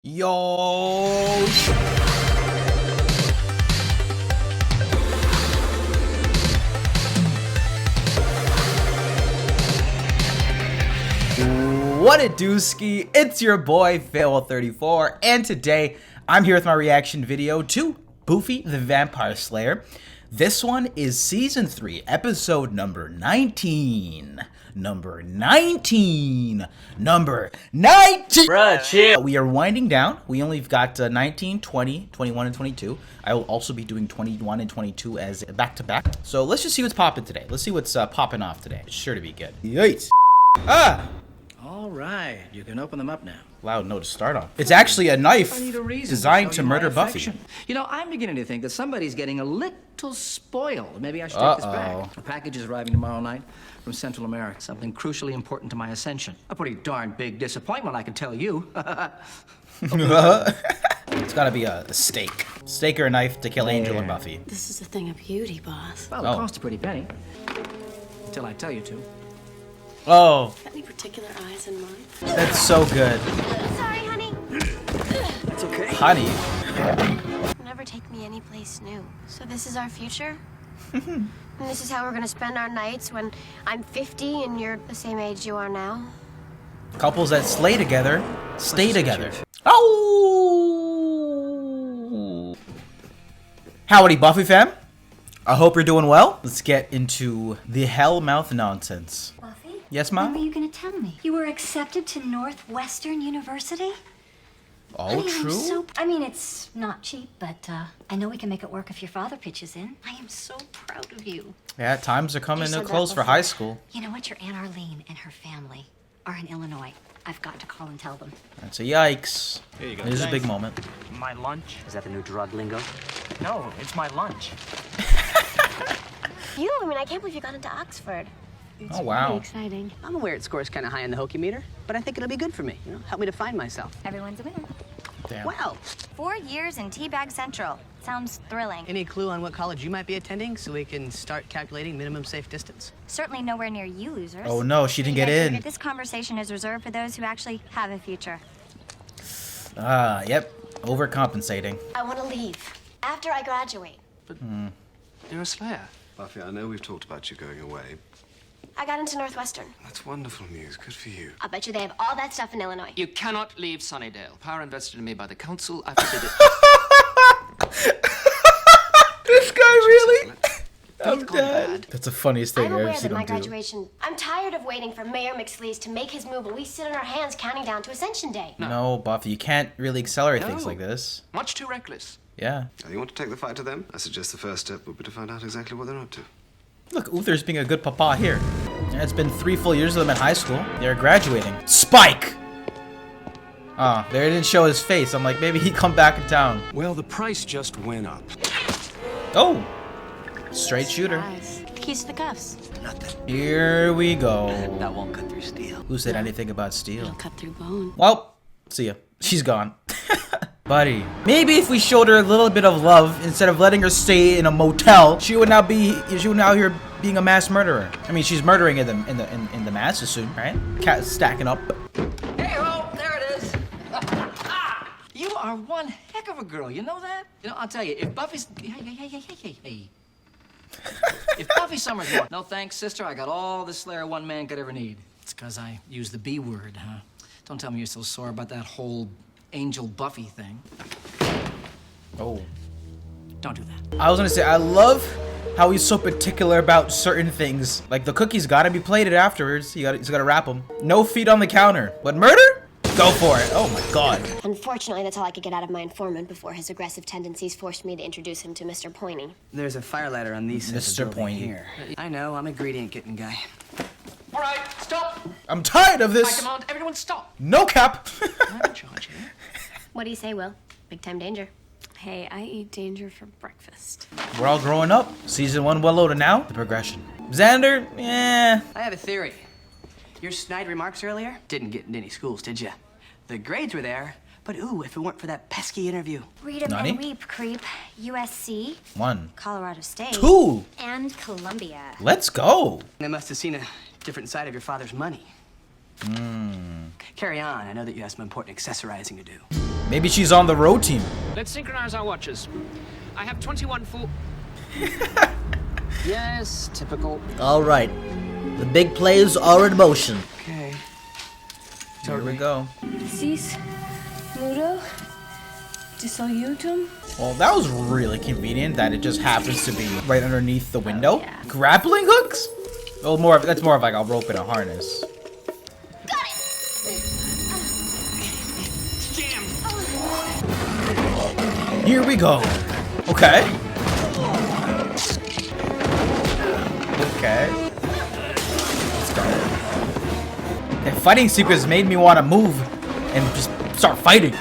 Yo. What it do, ski? It's your boy Fail34, and today I'm here with my reaction video to Buffy the Vampire Slayer. This one is season 3, episode number 19. Number 19. Bruh, chill. We are winding down. We only got 19, 20, 21, and 22. I will also be doing 21 and 22 as back-to-back. So let's just see what's popping today. Let's see what's popping off today. It's sure to be good. Yikes. Ah! All right, you can open them up now. Loud note to start on. It's actually a knife I need a reason designed show to you my murder Buffy. affection. You know, I'm beginning to think that somebody's getting a little spoiled. Maybe I should take this back. A package is arriving tomorrow night from Central America. Something crucially important to my ascension. A pretty darn big disappointment, I can tell you. It's gotta be a steak. Steak or a knife to kill Angel and Buffy. This is a thing of beauty, boss. Well, it costs a pretty penny. Until I tell you to. Oh, Got any particular eyes in mind? that's so good. Sorry, honey. It's okay. Honey. You'll never take me anyplace new. So this is our future? And this is how we're gonna spend our nights when I'm 50 and you're the same age you are now? Couples that slay together, stay together. Oh! Howdy, Buffy fam. I hope you're doing well. Let's get into the hellmouth nonsense. Buffy? Yes, When Mom? were you gonna tell me? You were accepted to Northwestern University? Oh, Honey, true? I mean, it's not cheap, but I know we can make it work if your father pitches in. I am so proud of you. Yeah, times are coming You to said close that for before. high school. You know what? Your Aunt Arlene and her family are in Illinois. I've got to call and tell them. That's a yikes. Here you go. It is a big moment. My lunch? Is that the new drug lingo? No, it's my lunch. I can't believe you got into Oxford. Oh, wow. Exciting. I'm aware it scores kind of high in the hokey meter, but I think it'll be good for me. You know, help me to find myself. Everyone's a winner. Damn. Wow. 4 years in Teabag Central. Sounds thrilling. Any clue on what college you might be attending so we can start calculating minimum safe distance? Certainly nowhere near you losers. Oh no, she didn't You get guys in. figured this conversation is reserved for those who actually have a future. Yep. Overcompensating. I wanna leave. After I graduate. You're a slayer. Buffy, I know we've talked about you going away. I got into Northwestern. That's wonderful news. Good for you. I'll bet you they have all that stuff in Illinois. You cannot leave Sunnydale. Power invested in me by the council. I forbid it. This guy really? I'm gone dead. bad. That's the funniest thing I'm I've ever aware seen that my him do. graduation. I'm tired of waiting for Mayor McSleaze to make his move while we sit on our hands counting down to Ascension Day. No, Buffy, you can't really accelerate things No. like this. Much too reckless. Yeah. Now, you want to take the fight to them? I suggest the first step would be to find out exactly what they're up to. Look, Uther's being a good papa here. Yeah, it's been 3 full years of them in high school. They're graduating. Spike! Oh, they didn't show his face. I'm like, maybe he'd come back in town. Well, the price just went up. Oh! Straight shooter. Eyes. Keys to the cuffs. Here we go. That won't cut through steel. Who said anything about It'll steel? cut through bone. Well, see ya. She's gone. Buddy. Maybe if we showed her a little bit of love, instead of letting her stay in a motel, she would now here being a mass murderer. I mean, she's murdering in the masses soon, right? Cat stacking up. Hey-ho, there it is. You are one heck of a girl, you know that? You know, I'll tell you, if Buffy's... Hey. If Buffy Summers walked... No thanks, sister, I got all the Slayer one man could ever need. It's because I used the B word, huh? Don't tell me you're so sore about that whole Angel Buffy thing. Oh. Don't do that. I was gonna say, I love how he's so particular about certain things. Like, the cookies gotta be plated afterwards. He's gotta wrap them. No feet on the counter. But murder? Go for it. Oh my god. Unfortunately, that's all I could get out of my informant before his aggressive tendencies forced me to introduce him to Mr. Pointy. There's a fire ladder on these sides of the Mr. building Pointy. here. I know, I'm a gradient getting guy. All right, stop. I'm tired of I this. command everyone stop. No cap. I'm in charge here. What do you say, Will? Big time danger. Hey, I eat danger for breakfast. We're all growing up. Season 1 well loaded now. The progression. Xander, yeah. I have a theory. Your snide remarks earlier didn't get into any schools, did ya? The grades were there, but ooh, if it weren't for that pesky interview. Read 'em Nani? and weep, creep. USC, 1, Colorado State, 2. and Columbia. Let's go. I must have seen a different side of your father's money. Carry on. I know that you have some important accessorizing to do. Maybe she's on the road team. Let's synchronize our watches. I have 21 full. Yes, typical. All right. The big plays are in motion. Okay. Here we go. Sis, Mudo, Disolutum. Well, that was really convenient that it just happens to be right underneath the window. Grappling hooks? Well, that's more of like a rope and a harness. Here we go. Okay. Okay. Let's go. The fighting sequence made me want to move and just start fighting.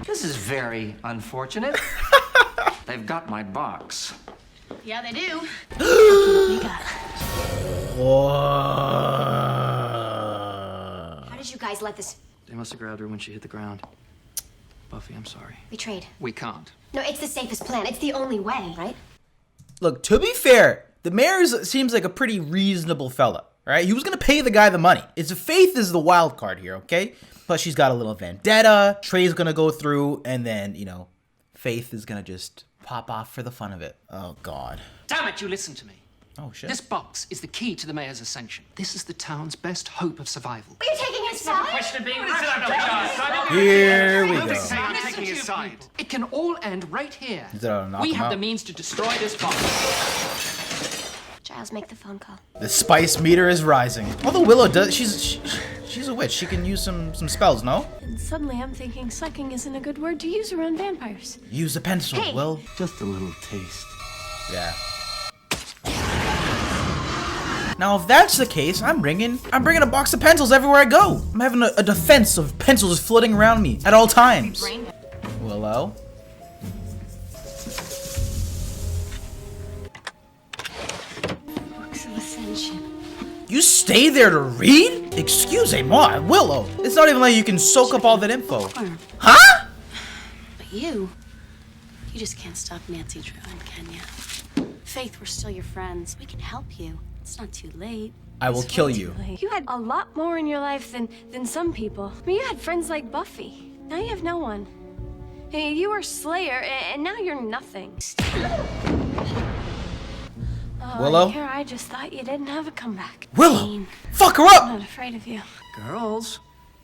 This is very unfortunate. They've got my box. Yeah, they do. How did you guys let this... They must have grabbed her when she hit the ground. Buffy, I'm sorry. We trade. We can't. No, it's the safest plan. It's the only way, right? Look, to be fair, the mayor seems like a pretty reasonable fella, right? He was gonna pay the guy the money. Faith is the wild card here, okay? Plus she's got a little vendetta. Trey's gonna go through, and then, you know, Faith is gonna just pop off for the fun of it. Oh, God. Damn it, you listen to me. Oh, shit. This box is the key to the mayor's ascension. This is the town's best hope of survival. Are you taking his side? Question being Here we go. I'm taking his side. It can all end right here. Is that a knock We him have out? the means to destroy this box. Giles, make the phone call. The spice meter is rising. Although Willow does, she's a witch. She can use some spells, no? And suddenly I'm thinking sucking isn't a good word to use around vampires. Use a pencil, Hey. Will. Just a little taste. Yeah. Now, if that's the case, I'm bringing a box of pencils everywhere I go. I'm having a defense of pencils floating around me at all times. Willow. Books of Ascension. You stay there to read? Excusez-moi, Willow. It's not even like you can soak up all that info. Huh? But you just can't stop Nancy Drew, can you? Faith, we're still your friends. We can help you. It's not too late. I will kill you. You had a lot more in your life than some people. I mean, you had friends like Buffy. Now you have no one. I mean, you were Slayer, and now you're nothing. Willow? Here, I just thought you didn't have a comeback. Willow! Dean, Fuck her I'm up! not afraid of you. Girls,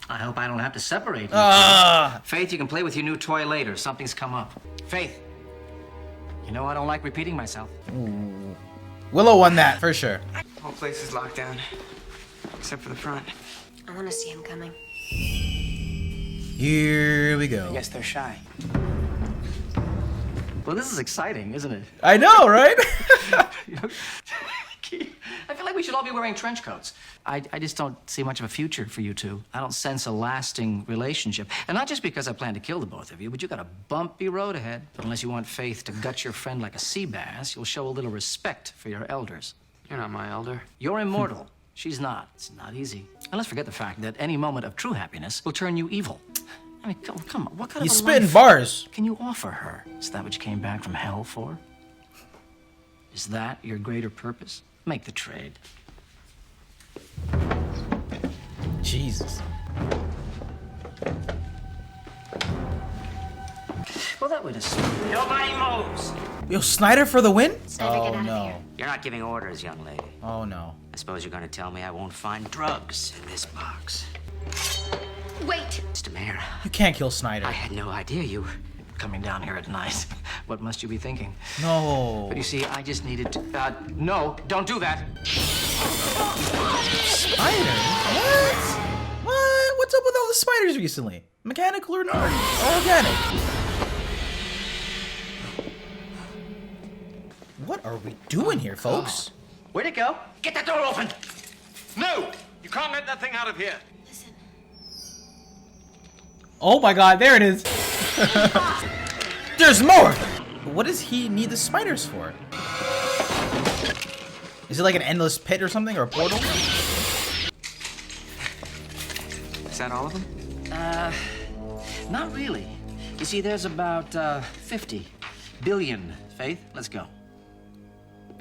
I hope I don't have to separate you. Faith, you can play with your new toy later. Something's come up. Faith, you know I don't like repeating myself. Willow won that, for sure. Whole place is locked down, except for the front. I want to see him coming. Here we go. I guess they're shy. Well, this is exciting, isn't it? I know, right? I feel like we should all be wearing trench coats. I just don't see much of a future for you two. I don't sense a lasting relationship. And not just because I plan to kill the both of you, but you got a bumpy road ahead. But unless you want Faith to gut your friend like a sea bass, you'll show a little respect for your elders. You're not my elder. You're immortal. She's not. It's not easy. And let's forget the fact that any moment of true happiness will turn you evil. I mean, come on. What kind He's of a spitting life bars. can you offer her? Is that what you came back from hell for? Is that your greater purpose? Make the trade. Jesus. Well, that would have. Nobody moves. Yo, Snyder for the win? Snyder, Oh, get out of no. here. You're not giving orders, young lady. Oh, no. I suppose you're gonna tell me I won't find drugs in this box. Wait! Mr. Mayor, You can't kill Snyder. I had no idea you were coming down here at night. What must you be thinking? No. But you see, I just needed to. No, don't do that. Spider? What? What's up with all the spiders recently? Mechanical or not? Or organic? What are we doing here, folks? Where'd it go? Get that door open! No! You can't let that thing out of here. Oh my god, there it is. There's more! What does he need the spiders for? Is it like an endless pit or something, or a portal? Is that all of them? Not really. You see, there's about 50 billion, Faith. Let's go.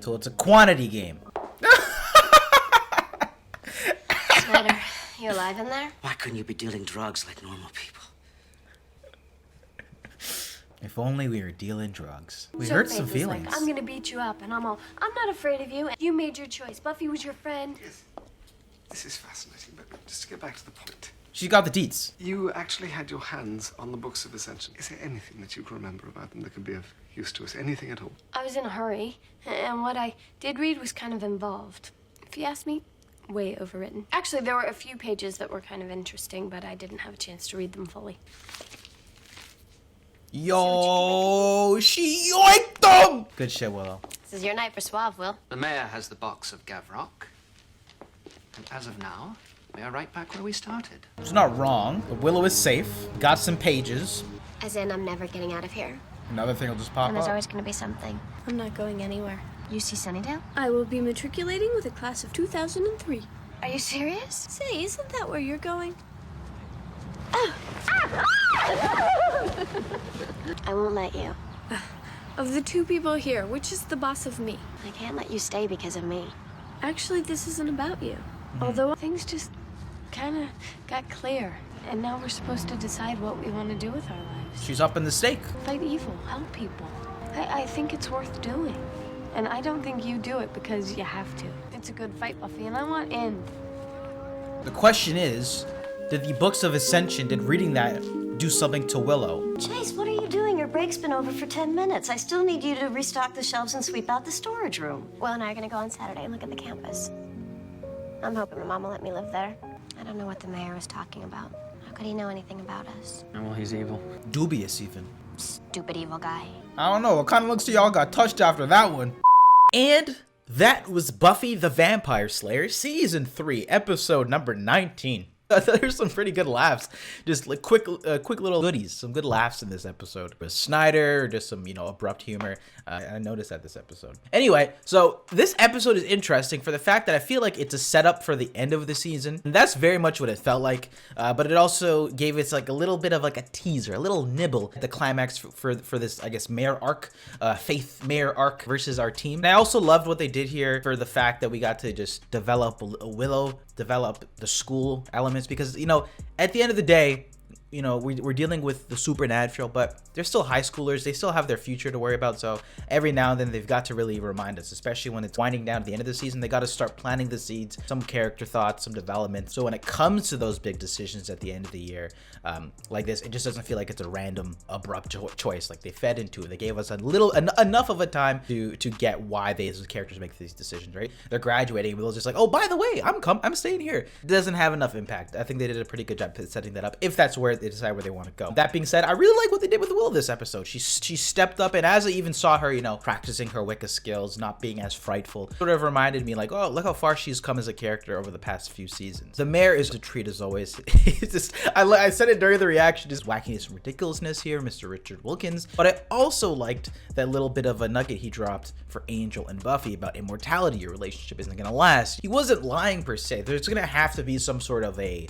So it's a quantity game. Snyder, you alive in there? Why couldn't you be dealing drugs like normal people? If only we were dealing drugs. We So hurt Faith some was feelings. Like, I'm gonna beat you up, and I'm not afraid of you. You made your choice. Buffy was your friend. Yes. This is fascinating, but just to get back to the point. She got the deets. You actually had your hands on the books of Ascension. Is there anything that you can remember about them that could be of use to us? Anything at all? I was in a hurry, and what I did read was kind of involved. If you ask me, way overwritten. Actually, there were a few pages that were kind of interesting, but I didn't have a chance to read them fully. Yo, she yoinked them! Good shit, Willow. This is your night for Suave, Will. The mayor has the box of Gavrok. And as of now, we are right back where we started. It's not wrong. The Willow is safe. Got some pages. As in, I'm never getting out of here. Another thing will just pop And there's up. always gonna be something. I'm not going anywhere. UC Sunnydale? I will be matriculating with a class of 2003. Are you serious? Say, isn't that where you're going? I won't let you. Of the two people here, which is the boss of me? I can't let you stay because of me. Actually, this isn't about you. Although things just kind of got clear. And now we're supposed to decide what we want to do with our lives. She's up in the stake. Fight evil, help people. I think it's worth doing. And I don't think you do it because you have to. It's a good fight, Buffy, and I want in. The question is, did the books of Ascension, did reading that do something to Willow? Chase, what are you doing? Your break's been over for 10 minutes. I still need you to restock the shelves and sweep out the storage room. Will and I are gonna go on Saturday and look at the campus. I'm hoping my mom will let me live there. I don't know what the mayor was talking about. How could he know anything about us? Well, he's evil. Dubious, even. Stupid evil guy. I don't know. What kind of looks to y'all got touched after that one? And that was Buffy the Vampire Slayer, Season 3, Episode number 19. There's some pretty good laughs. Just like quick little goodies. Some good laughs in this episode. With Snyder, just some, abrupt humor. I noticed that this episode. Anyway, so this episode is interesting for the fact that I feel like it's a setup for the end of the season. And that's very much what it felt like. But it also gave us like a little bit of like a teaser, a little nibble at the climax for this, I guess, mayor arc, Faith mayor arc versus our team. And I also loved what they did here for the fact that we got to just develop Willow, develop the school elements, because at the end of the day, we're dealing with the supernatural, but they're still high schoolers. They still have their future to worry about. So every now and then they've got to really remind us, especially when it's winding down at the end of the season, they got to start planting the seeds, some character thoughts, some development. So when it comes to those big decisions at the end of the year, like this, it just doesn't feel like it's a random, abrupt choice. Like they fed into it. They gave us enough of a time to get why these characters make these decisions, right? They're graduating, and Willow's just like, oh, by the way, I'm staying here. It doesn't have enough impact. I think they did a pretty good job setting that up, if that's where they decide where they want to go. That being said, I really like what they did with Willow this episode. She stepped up, and as I even saw her, practicing her Wicca skills, not being as frightful, sort of reminded me like, oh, look how far she's come as a character over the past few seasons. The mayor is a treat as always. It's just, I said it during the reaction, just whacking some ridiculousness here, Mr. Richard Wilkins. But I also liked that little bit of a nugget he dropped for Angel and Buffy about immortality. Your relationship isn't gonna last. He wasn't lying per se. There's gonna have to be some sort of a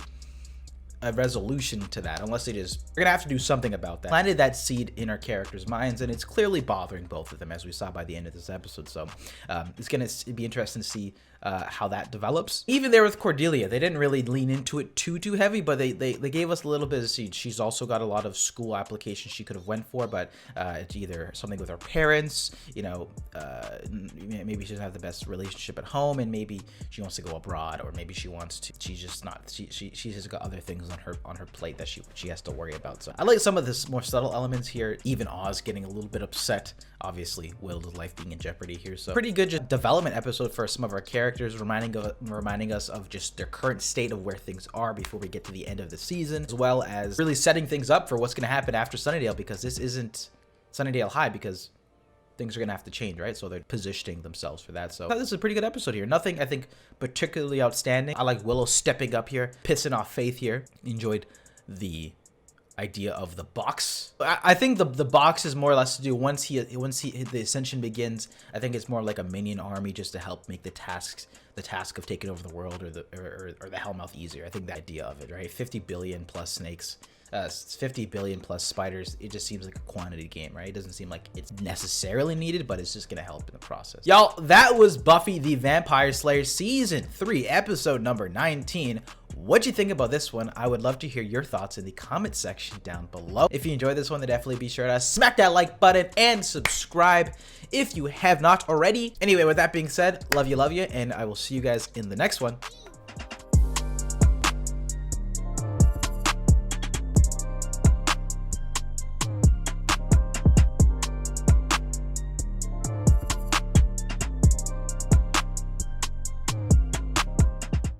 resolution to that, unless we're gonna have to do something about that. Planted that seed in our characters' minds, and it's clearly bothering both of them, as we saw by the end of this episode. So it's gonna be interesting to see how that develops. Even there with Cordelia, they didn't really lean into it too heavy, but they gave us a little bit of seed. She's also got a lot of school applications she could have went for, but it's either something with her parents, maybe she doesn't have the best relationship at home, and maybe she wants to go abroad, or maybe she's just not, she's just got other things on her plate that she has to worry about. So I like some of this more subtle elements here. Even Oz getting a little bit upset, obviously Willow's life being in jeopardy here. So pretty good just development episode for some of our characters, reminding us of just their current state of where things are before we get to the end of the season, as well as really setting things up for what's going to happen after Sunnydale, because this isn't Sunnydale High, because things are gonna have to change, right? So they're positioning themselves for that. So this is a pretty good episode here. Nothing, I think, particularly outstanding. I like Willow stepping up here, pissing off Faith here. Enjoyed the idea of the box. I think the box is more or less to do once the ascension begins. I think it's more like a minion army just to help make the task of taking over the world or the Hellmouth easier. I think the idea of it, right? 50 billion plus snakes, 50 billion plus spiders. It just seems like a quantity game, right? It doesn't seem like it's necessarily needed, but it's just gonna help in the process. Y'all, that was Buffy the Vampire Slayer season 3, episode number 19. What'd you think about this one? I would love to hear your thoughts in the comment section down below. If you enjoyed this one, then definitely be sure to smack that like button and subscribe if you have not already. Anyway, with that being said, love you, and I will see you guys in the next one.